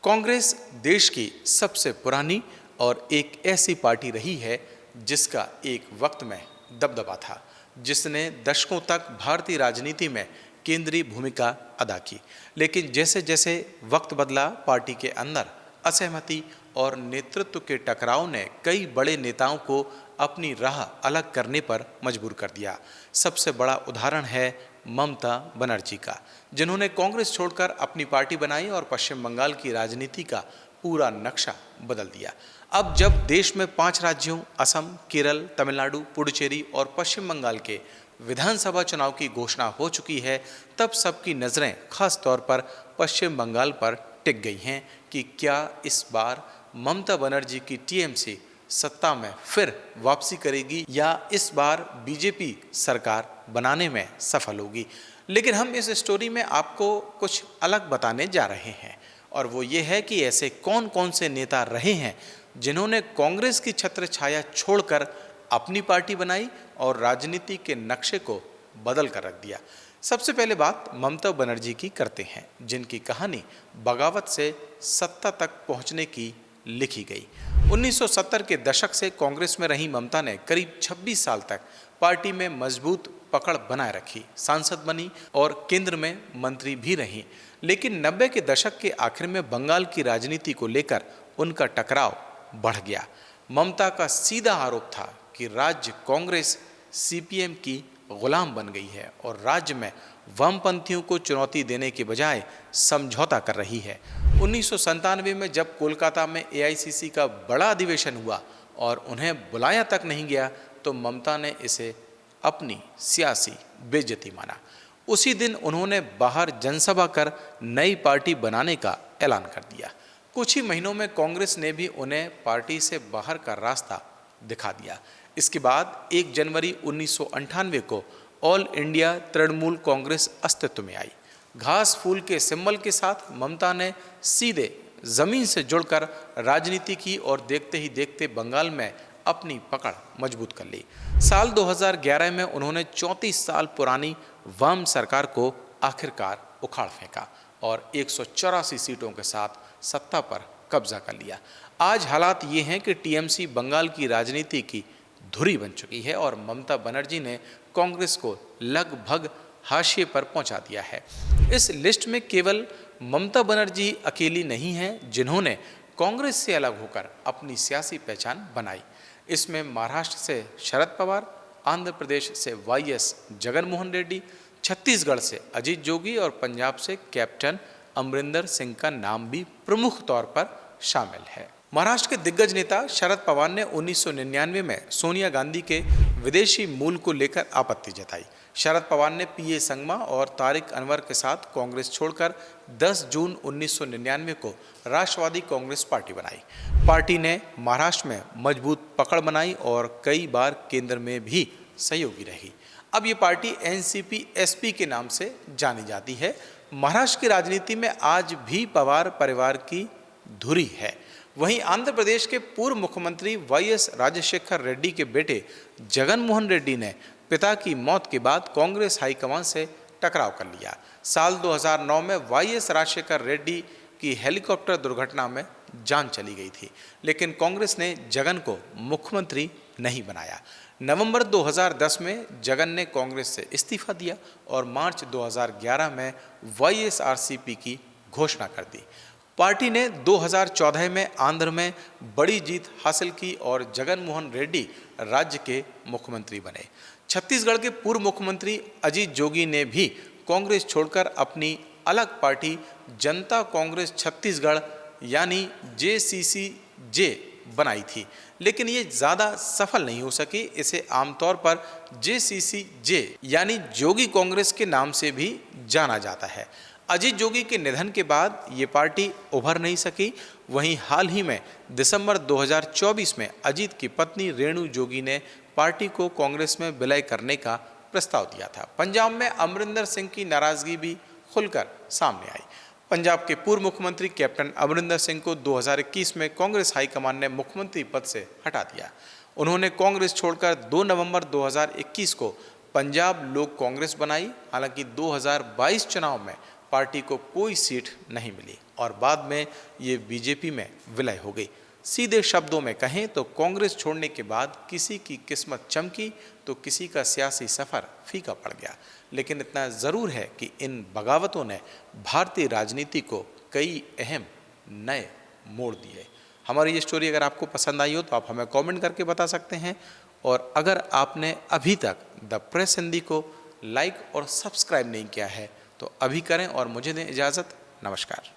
कांग्रेस देश की सबसे पुरानी और एक ऐसी पार्टी रही है जिसका एक वक्त में दबदबा था, जिसने दशकों तक भारतीय राजनीति में केंद्रीय भूमिका अदा की। लेकिन जैसे जैसे वक्त बदला, पार्टी के अंदर असहमति और नेतृत्व के टकराव ने कई बड़े नेताओं को अपनी राह अलग करने पर मजबूर कर दिया। सबसे बड़ा उदाहरण है ममता बनर्जी का, जिन्होंने कांग्रेस छोड़कर अपनी पार्टी बनाई और पश्चिम बंगाल की राजनीति का पूरा नक्शा बदल दिया। अब जब देश में 5 राज्यों असम, केरल, तमिलनाडु, पुडुचेरी और पश्चिम बंगाल के विधानसभा चुनाव की घोषणा हो चुकी है, तब सबकी नजरें खास तौर पर पश्चिम बंगाल पर टिक गई हैं कि क्या इस बार ममता बनर्जी की टीएमसी सत्ता में फिर वापसी करेगी या इस बार बीजेपी सरकार बनाने में सफल होगी। लेकिन हम इस स्टोरी में आपको कुछ अलग बताने जा रहे हैं, और वो ये है कि ऐसे कौन कौन से नेता रहे हैं जिन्होंने कांग्रेस की छत्र छाया छोड़कर अपनी पार्टी बनाई और राजनीति के नक्शे को बदल कर रख दिया। सबसे पहले बात ममता बनर्जी की करते हैं, जिनकी कहानी बगावत से सत्ता तक पहुंचने की लिखी गई। 1970 के दशक से कांग्रेस में रही ममता ने करीब 26 साल तक पार्टी में मजबूत पकड़ बनाए रखी, सांसद बनी और केंद्र में मंत्री भी रही। लेकिन 90 के दशक के आखिर में बंगाल की राजनीति को लेकर उनका टकराव बढ़ गया। ममता का सीधा आरोप था कि राज्य कांग्रेस सीपीएम की गुलाम बन गई है और राज्य में वामपंथियों को चुनौती देने के बजाय समझौता कर रही है। 1997 में जब कोलकाता में एआईसीसी का बड़ा अधिवेशन हुआ और उन्हें बुलाया तक नहीं गया, तो ममता ने इसे अपनी सियासी बेइज्जती माना। उसी दिन उन्होंने बाहर जनसभा कर नई पार्टी बनाने का ऐलान कर दिया। कुछ ही महीनों में कांग्रेस ने भी उन्हें पार्टी से बाहर का रास्ता दिखा दिया। इसके बाद 1 जनवरी 1998 को ऑल इंडिया तृणमूल कांग्रेस अस्तित्व में आई। घास फूल के सिंबल के साथ ममता ने सीधे जमीन से जुड़कर राजनीति की और देखते ही देखते बंगाल में अपनी पकड़ मजबूत कर ली। साल 2011 में उन्होंने 34 साल पुरानी वाम सरकार को आखिरकार उखाड़ फेंका और 184 सीटों के साथ सत्ता पर कब्जा कर लिया। आज हालात ये हैं कि टीएमसी बंगाल की राजनीति की धुरी बन चुकी है और ममता बनर्जी ने कांग्रेस को लगभग हाशिए पर पहुंचा दिया है। इस लिस्ट में केवल ममता बनर्जी अकेली नहीं हैं जिन्होंने कांग्रेस से अलग होकर अपनी सियासी पहचान बनाई। इसमें महाराष्ट्र से शरद पवार, आंध्र प्रदेश से वाईएस जगनमोहन रेड्डी, छत्तीसगढ़ से अजीत जोगी और पंजाब से कैप्टन अमरिंदर सिंह का नाम भी प्रमुख तौर पर शामिल है। महाराष्ट्र के दिग्गज नेता शरद पवार ने 1999 में सोनिया गांधी के विदेशी मूल को लेकर आपत्ति जताई। शरद पवार ने पीए संगमा और तारिक अनवर के साथ कांग्रेस छोड़कर 10 जून 1999 को राष्ट्रवादी कांग्रेस पार्टी बनाई। पार्टी ने महाराष्ट्र में मजबूत पकड़ बनाई और कई बार केंद्र में भी सहयोगी रही। अब ये पार्टी एनसीपी एसपी के नाम से जानी जाती है। महाराष्ट्र की राजनीति में आज भी पवार परिवार की धुरी है। वहीं आंध्र प्रदेश के पूर्व मुख्यमंत्री वाईएस राजशेखर रेड्डी के बेटे जगनमोहन रेड्डी ने पिता की मौत के बाद कांग्रेस हाईकमान से टकराव कर लिया। साल 2009 में वाईएस राजशेखर रेड्डी की हेलीकॉप्टर दुर्घटना में जान चली गई थी, लेकिन कांग्रेस ने जगन को मुख्यमंत्री नहीं बनाया। नवंबर 2010 में जगन ने कांग्रेस से इस्तीफा दिया और मार्च 2011 में वाईएसआरसीपी की घोषणा कर दी। पार्टी ने 2014 में आंध्र में बड़ी जीत हासिल की और जगनमोहन रेड्डी राज्य के मुख्यमंत्री बने। छत्तीसगढ़ के पूर्व मुख्यमंत्री अजीत जोगी ने भी कांग्रेस छोड़कर अपनी अलग पार्टी जनता कांग्रेस छत्तीसगढ़ यानी जेसीसीजे बनाई थी, लेकिन ये ज़्यादा सफल नहीं हो सकी। इसे आमतौर पर जेसीसीजे यानी जोगी कांग्रेस के नाम से भी जाना जाता है। अजीत जोगी के निधन के बाद ये पार्टी उभर नहीं सकी। वहीं हाल ही में दिसंबर 2024 में अजीत की पत्नी रेणु जोगी ने पार्टी को कांग्रेस में विलय करने का प्रस्ताव दिया था। पंजाब में अमरिंदर सिंह की नाराजगी भी खुलकर सामने आई। पंजाब के पूर्व मुख्यमंत्री कैप्टन अमरिंदर सिंह को 2021 में कांग्रेस हाईकमान ने मुख्यमंत्री पद से हटा दिया। उन्होंने कांग्रेस छोड़कर 2 नवंबर 2021 को पंजाब लोक कांग्रेस बनाई। हालांकि 2022 चुनाव में पार्टी को कोई सीट नहीं मिली और बाद में ये बीजेपी में विलय हो गई। सीधे शब्दों में कहें तो कांग्रेस छोड़ने के बाद किसी की किस्मत चमकी तो किसी का सियासी सफ़र फीका पड़ गया। लेकिन इतना ज़रूर है कि इन बगावतों ने भारतीय राजनीति को कई अहम नए मोड़ दिए। हमारी ये स्टोरी अगर आपको पसंद आई हो तो आप हमें कमेंट करके बता सकते हैं, और अगर आपने अभी तक द प्रेस हिंदी को लाइक और सब्सक्राइब नहीं किया है तो अभी करें और मुझे दें इजाज़त। नमस्कार।